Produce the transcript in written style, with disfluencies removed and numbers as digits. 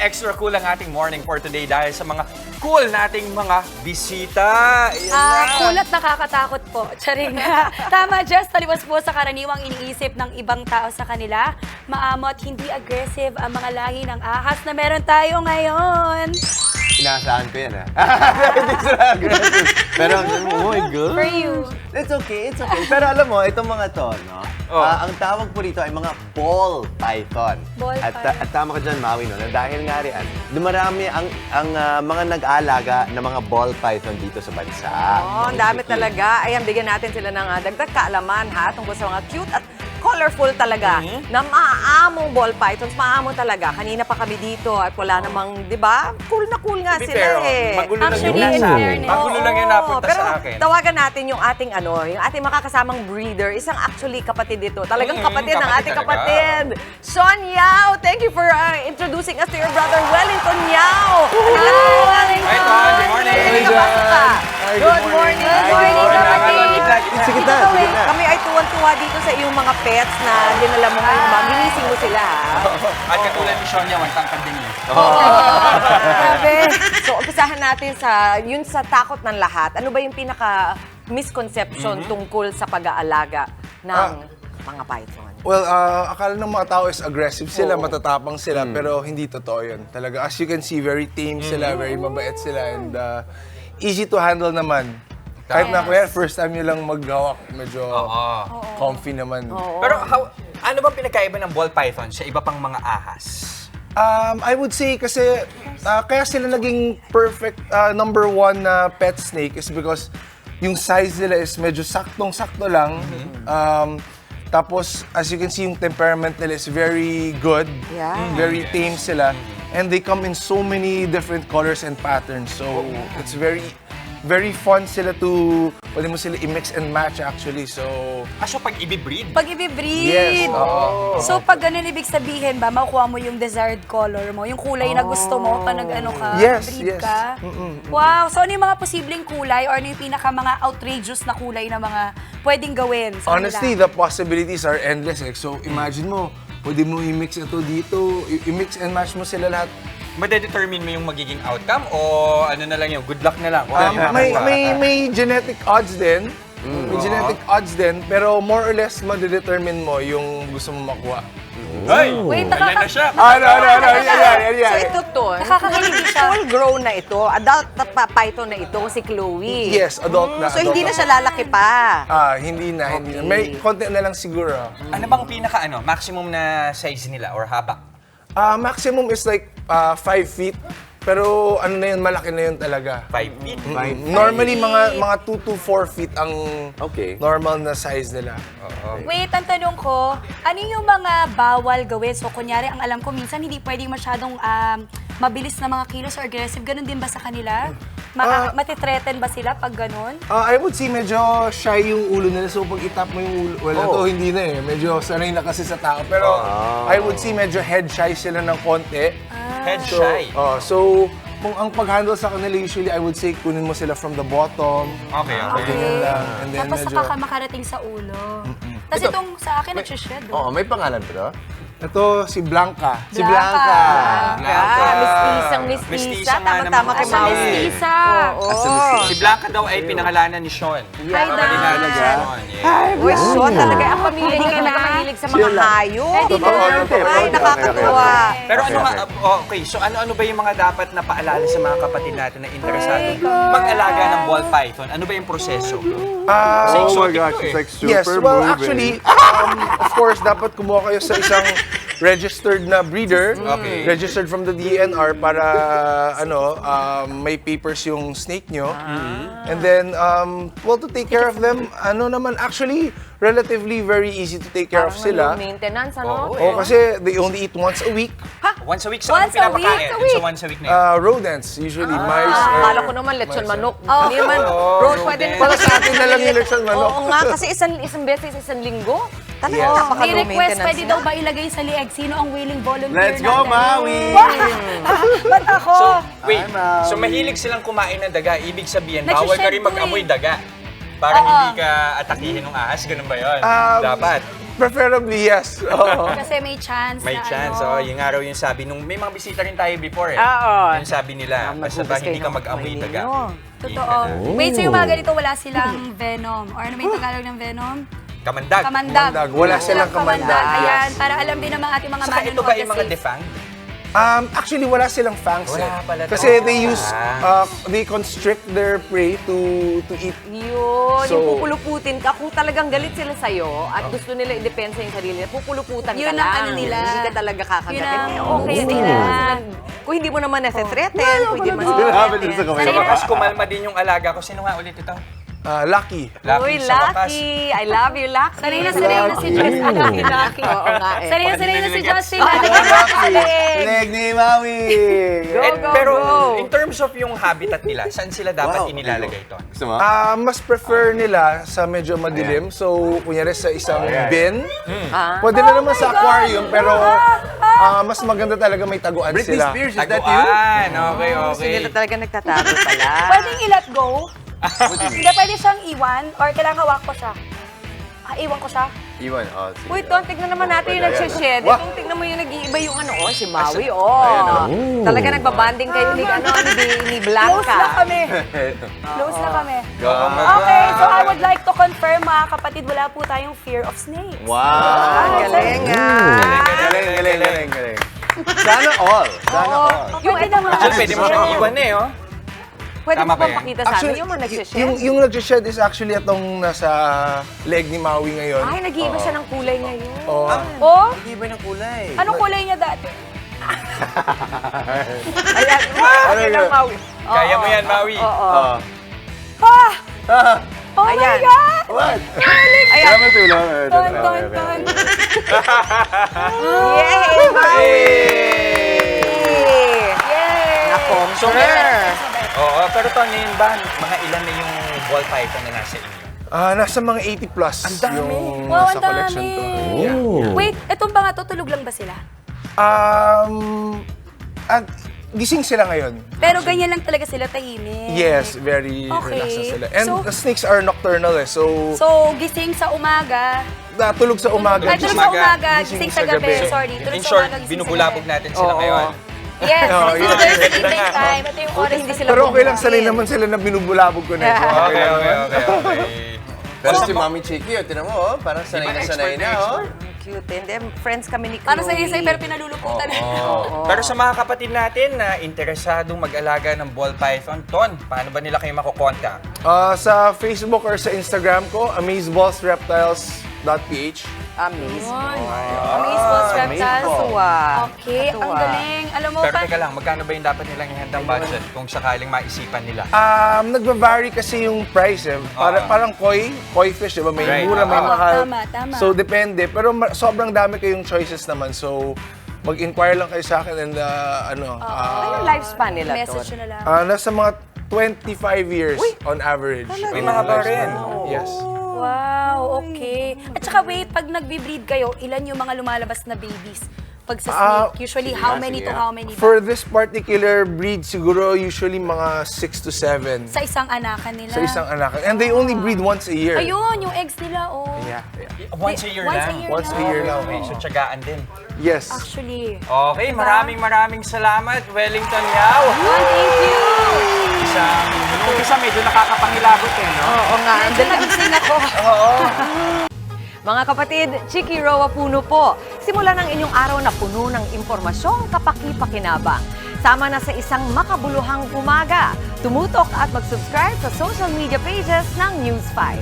extra cool ang ating morning for today dahil sa mga cool nating mga bisita. Cool at nakakatakot po. Charing. Tama, Jess. Taliwas po sa karaniwang iniisip ng ibang tao sa kanila. Maamot, hindi aggressive ang mga lahi ng ahas na meron tayo ngayon. Inaasahan ko yan, ha? Hindi sila aggressive. Pero, oh my God. For you. It's okay, it's okay. Pero alam mo, itong mga to, no? Ang tawag po dito ay mga ball python. Ball python. At tama ka dyan, Maui, no? Na dahil nga riyan, dumarami ang mga nag-aalaga ng mga ball python dito sa bansa. Oh, ang dami talaga. Ayan, bigyan natin sila ng dagdag kaalaman, ha? Tungkol sa mga cute at colorful talaga na maaamong ball pythons. Maamo talaga. Kanina pa kami dito at wala namang, di ba? Cool na cool nga sila Magulo lang Actually, yung in nasa akin. fairness. Magulo lang yung napunta pero sa akin. tawagan natin yung ating yung ating makakasamang breeder. Isang actually kapatid dito. Talagang kapatid ng ating kapatid kapatid. Sean Yao, thank you for introducing us to your brother Wellington Yao. Hello, Wellington. Hi, Ton. Good morning. Hey, Good morning. Good morning, kapatid. Sige na, sige na. Kami ay tuwan-tuwa dito sa iyong mga pets na dinala mo ngayon. Ginising mo sila, ha? At katulad ni Sonia, wantangkad din yun. Grabe. So, umpisahan natin sa takot ng lahat. Ano ba yung pinaka-misconception tungkol sa pag-aalaga ng mga python? Well, akala ng mga tao is aggressive sila, matatapang sila, pero hindi totoo yun. Talaga, as you can see, very tame sila, very mabait sila, and easy to handle naman. Kahit na kuya, first time nyo lang maghawak, medyo comfy naman. Pero ano bang pinagkaiba ng ball python sa iba pang mga ahas? I would say kasi kaya sila naging perfect number one na pet snake is because yung size nila is medyo saktong-sakto lang. Tapos, as you can see, yung temperament nila is very good. Yeah. Very tame sila. And they come in so many different colors and patterns. So, it's very fun sila pwede mo sila i-mix and match actually. So, So pag i-breed? Pag i-breed. yes. So pag ganun, ibig sabihin ba, makukuha mo yung desired color mo, yung kulay na gusto mo pag nag-ano ka, Yes, breed yes. ka. Wow! So ano yung mga posibleng kulay or ano yung mga outrageous na kulay na mga pwedeng gawin sa Honestly, kanila? the possibilities are endless. So, imagine mo, pwede mo i-mix ito dito, i-mix and match mo sila lahat. Madedetermine mo yung magiging outcome o ano na lang yun, good luck na lang? May genetic odds din. May genetic odds din, pero more or less madedetermine mo yung gusto mo makuha. Ay! Wait, Ayan na siya! So ito to, Nakakakilig siya. full grown na ito. Adult na python na ito, si Chloe. Yes, adult na. So hindi na siya lalaki pa. Hindi na. May konti na lang siguro. Ano bang maximum na size nila or haba? Maximum is like 5 feet. Pero ano na yun, malaki na yun talaga. 5 feet? Normally, mga 2 to 4 feet ang Okay. normal na size nila. Wait, ang tanong ko, ano yung mga bawal gawin? So, kunyari, ang alam ko, minsan hindi pwedeng masyadong mabilis na mga kilos or aggressive. Ganun din ba sa kanila? Matitreaten ba sila pag ganun? I would say medyo shy yung ulo nila. So pag itap mo yung ulo, well, ito hindi na eh. Medyo sanay na kasi sa tao. Pero I would say medyo head shy sila ng konti. Head shy? So kung ang pag-handle sa kanila, usually I would say kunin mo sila from the bottom. Okay. Ganyan lang. And then Tapos medyo... saka ka makarating sa ulo. Tapos itong sa akin, nagsished. Oo, may pangalan ba to? Ito si Blanca. Si Blanca. Mistisang Mestiza mistisa. nga Tama-tama naman kay po. Maui. Mestiza. Si Blanca daw ay pinangalanan ni Sean. Hi, Pinangalanan ni Dad. Sean. Yeah. Uy, Sean, talaga ang pamilya Ready niya ka talaga na? mahilig sa mga hayop. Ready na. Ay, nakakatuwa. Pero ano okay, so ano ba yung mga dapat na paalala sa mga kapatid natin na interesado mag-alaga ng ball python? Ano ba yung proseso? Kasi Oh my exotic gosh, to it's eh. like super Yes, well moving. actually, of course, dapat kumuha kayo sa isang registered na breeder, Okay. registered from the DNR para may papers yung snake nyo. And then, well, to take care of them, actually, relatively very easy to take care of sila. Maintenance, ano? Oh, kasi they only eat once a week. Once a week? So ano Once a week? pinapakain? So once a week na yun? Rodents, usually mice. Akala ko naman lechon manok. Hindi naman, bro, pwede naman. Para sa atin na lang yung lechon manok. Oo nga, kasi isang beses, isang linggo. Talaga, Yes. May napaka-low request, maintenance pwede daw ba ilagay sa lieg? Sino ang willing volunteer Let's go, natin? Maui! Ba't ako? So, wait. So mahilig silang kumain ng daga. Ibig sabihin, bawal ka rin Nagsished mag-amoy daga. Para hindi ka atakihin ng ahas, ganun ba yun? Dapat. Preferably, yes. Oo. Kasi may chance May na chance. ano. Yung araw yung sabi, nung may mga bisita rin tayo before eh. Oo. Yung sabi nila, basta ba hindi ka mag-amoy daga. Totoo. Wait, so yung mga ganito, wala silang venom. Or ano may Tagalog ng venom? Kamandag. Kamandag. Kamandag. Wala silang kamandag. Ayan, para alam din ng mga ating mga Saka ito ba yung mga safe. defang? Actually, wala silang fangs. Wala pala Kasi to. they use, they constrict their prey to eat. Yun, So- yung pupuluputin ka. Kung talagang galit sila sa'yo at gusto nila i-depensa yung sarili nila, pupuluputan Yun ka ang lang. ano nila. Hindi ka talaga kakagatin. Yun ang Okay gusto nila. nila. Kung hindi mo naman nasa-threaten, kung hindi mo Grabe dun sa So, kamay. wakas kumalma din yung alaga ko. Sino nga ulit ito? Lucky. Uy, sa wakas. Lucky! I love you, Lucky! Sanay na si Justin. Lucky. Oo nga eh. Sanay na si Justin. Leg ni Maui! Pero go. in terms of yung habitat nila, saan sila dapat Wow. inilalagay ito? Gusto mo? Mas prefer nila sa medyo madilim. So, kunyari sa isang bin. Pwede na naman sa aquarium, pero mas maganda talaga may taguan Britney sila. Spears, is that you? Taguan. Okay, Gusto okay. nila talaga nagtatago pala. Pwedeng i-let go? Hindi, pwede siyang iwan? Or kailangan hawak ko siya? Iwan ko siya? Iwan, oh, sige. Uy, Ton, tignan naman natin yung Ayan. nagsished. Wah! Itong tignan mo yung nag-iiba yung ano, si Maui, Talaga nagbabanding kayo ni Blanca. Close na kami. Close na kami. Go. Okay, so I would like to confirm mga kapatid, wala po tayong fear of snakes. Wow! Galing Galing. Sana all. Sana all. Yung hindi naman. Actually, pwede mo siyang iwan eh, oh. Pwede Tama mo ba bang yan? pakita sa amin yung mga nagsished? yung nagsished is actually itong nasa leg ni Maui ngayon. Ay, nag-iiba siya ng kulay ngayon. Oo. Oh, Iba ng kulay. anong kulay niya dati? Ayan, okay lang, Maui. Kaya mo yan, Maui. Oo. Oh Ayan. my God! What? Ayan. Tama tulong. Ton. Yay, Maui! Yay! So, oo, pero to, ngayon ba, mga ilan na yung ball python na nasa inyo? Nasa mga 80 plus Ang dami. yung Wow, nasa ang collection dami. ko. Yeah. Wait, etong mga to, tulog lang ba sila? Gising sila ngayon. Pero ganyan lang talaga sila tahimik. Yes, very Okay. relaxed na sila. And So- the snakes are nocturnal eh. So, So, gising sa umaga. tulog sa umaga. Ay, tulog sa umaga, gising gising sa sa gabi. gabi. Sorry, tulog In sa short, umaga, gising sa binubulabog gabi. natin sila Oo. ngayon. Yes, Oh, this is yeah. their sleeping time. Ito yung oras hindi na sila Pero okay lang, bumabagin. sanay naman sila na binubulabog ko na. So, Okay. Pero si Mami Chicky, tinan mo, oh, parang sanay na sanay na, oh. Cute. And then, friends kami ni Chloe. Para sa isay, pero pinaluluputan. Pero sa mga kapatid natin na interesadong mag-alaga ng ball python, Ton, paano ba nila kayo makukontak? sa Facebook or sa Instagram ko, amazeballsreptiles.ph. Amaze. Amazeballs Reptiles. Tuwa. Okay, ang Tuwa. galing. Alam mo Pero pa, teka lang, magkano ba yung dapat nilang ihandang budget kung sakaling maisipan nila? Nagva-vary kasi yung price eh. Parang koi fish, di ba? May Right. mura, may Oo, mahal. tama. So, depende. Pero sobrang dami kayong choices naman. So, mag-inquire lang kayo sa akin and Ano yung lifespan nila, message Ton? nyo na lang. nasa mga 25 years on average. May mga ba rin? Yes. Wow, okay. At saka wait, pag nagbe-breed kayo, ilan yung mga lumalabas na babies? Pag sa snake, usually how many to how many ba? For this particular breed, siguro usually mga 6 to 7 Sa isang anakan nila. sa isang anak. And they only breed once a year. Ayun, yung eggs nila, oh. Yeah. Once a year Once a lang? year Once a year lang. Okay, so tiyagaan din. Yes. Actually. Okay, maraming salamat, Wellington Yao. Thank you! Yung isa medyo nakakapangilabot eh, no? Oo nga. Medyo nagising ako. Mga kapatid, Chiki Roa Puno po. Simulan ang inyong araw na puno ng impormasyong kapaki-pakinabang. Sama na sa isang makabuluhang umaga. Tumutok at mag-subscribe sa social media pages ng News 5.